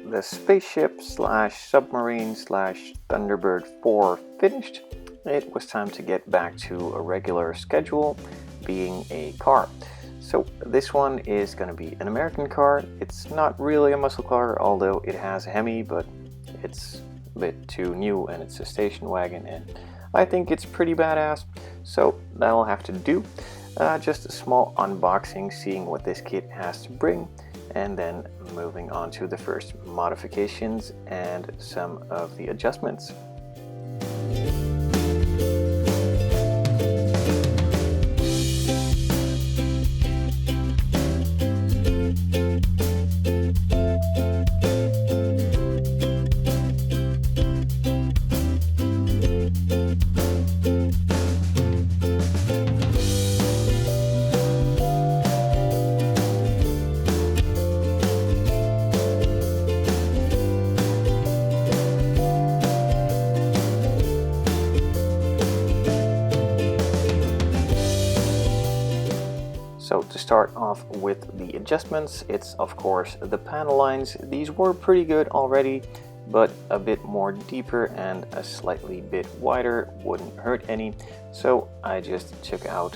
the spaceship slash submarine slash Thunderbird 4 finished, it was time to get back to a regular schedule, being a car. So this one is going to be an American car. It's not really a muscle car, although it has a Hemi, but it's a bit too new and it's a station wagon, and I think it's pretty badass, so that'll have to do. Just a small unboxing, seeing what this kit has to bring, and then moving on to the first modifications and some of the adjustments. So to start off with the adjustments, it's of course the panel lines. These were pretty good already, but a bit more deeper and a slightly bit wider wouldn't hurt any. So I just took out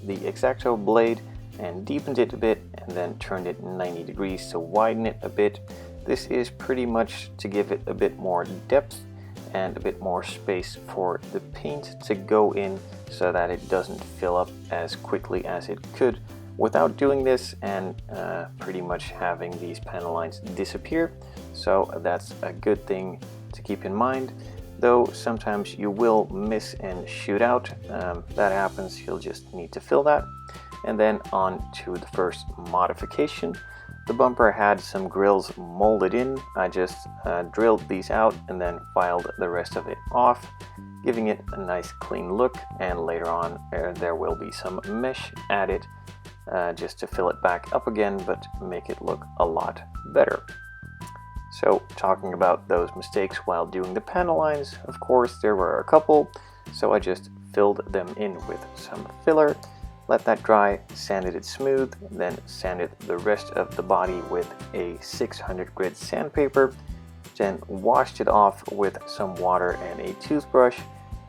the X-Acto blade and deepened it a bit, and then turned it 90 degrees to widen it a bit. This is pretty much to give it a bit more depth and a bit more space for the paint to go in, so that it doesn't fill up as quickly as it could without doing this, and pretty much having these panel lines disappear. So that's a good thing to keep in mind, though sometimes you will miss and shoot out. That happens, you'll just need to fill that. And then on to the first modification. The bumper had some grills molded in. I just drilled these out and then filed the rest of it off, giving it a nice clean look, and later on there will be some mesh added just to fill it back up again, but make it look a lot better. So talking about those mistakes while doing the panel lines, of course there were a couple, so I just filled them in with some filler. Let that dry, sanded it smooth, then sanded the rest of the body with a 600 grit sandpaper, then washed it off with some water and a toothbrush,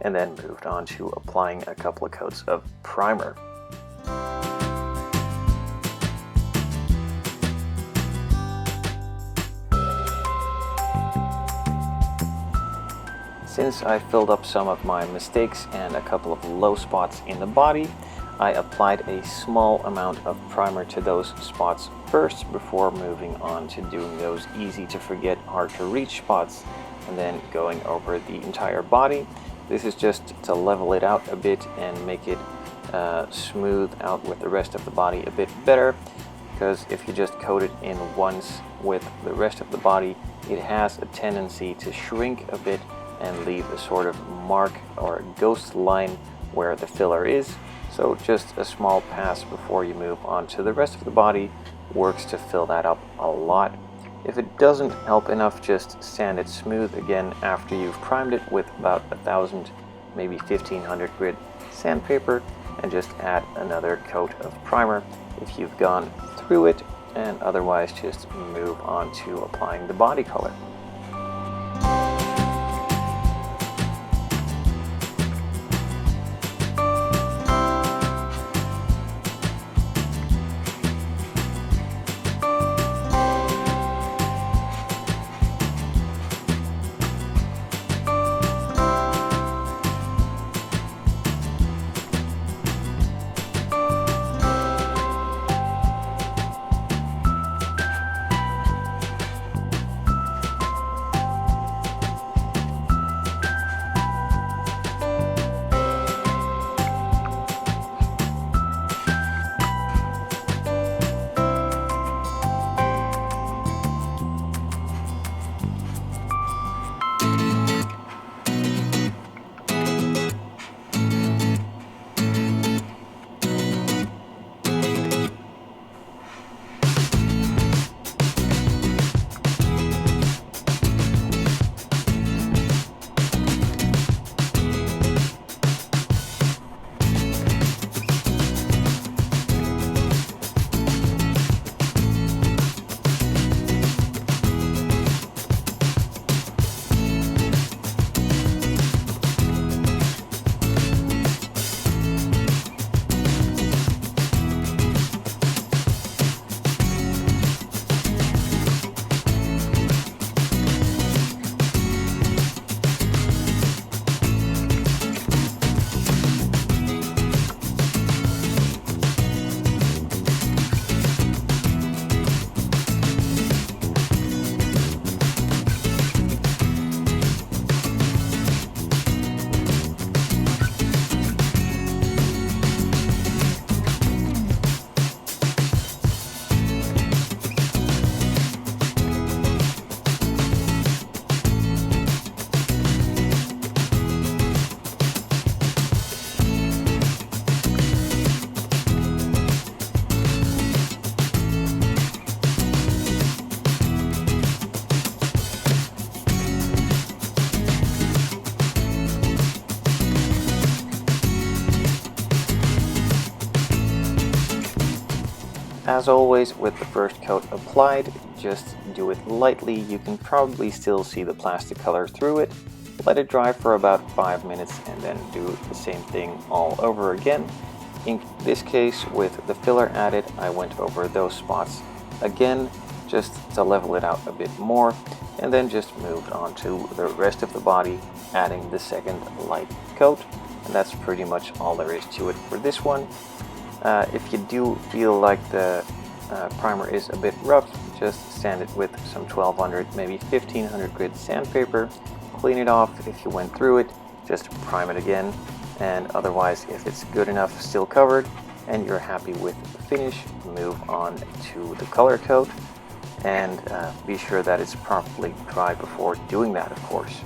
and then moved on to applying a couple of coats of primer. Since I filled up some of my mistakes and a couple of low spots in the body, I applied a small amount of primer to those spots first before moving on to doing those easy to forget, hard to reach spots, and then going over the entire body. This is just to level it out a bit and make it smooth out with the rest of the body a bit better, because if you just coat it in once with the rest of the body, it has a tendency to shrink a bit and leave a sort of mark or ghost line where the filler is. So just a small pass before you move on to the rest of the body works to fill that up a lot. If it doesn't help enough, just sand it smooth again after you've primed it with about 1000, maybe 1500 grit sandpaper, and just add another coat of primer if you've gone through it, and otherwise just move on to applying the body color. As always, with the first coat applied, just do it lightly. You can probably still see the plastic color through it. Let it dry for about 5 minutes and then do the same thing all over again. In this case, with the filler added, I went over those spots again just to level it out a bit more, and then just moved on to the rest of the body, adding the second light coat. And that's pretty much all there is to it for this one. If you do feel like the primer is a bit rough, just sand it with some 1200, maybe 1500 grit sandpaper. Clean it off. If you went through it, just prime it again. And otherwise, if it's good enough still covered and you're happy with the finish, move on to the color coat, and be sure that it's properly dry before doing that, of course.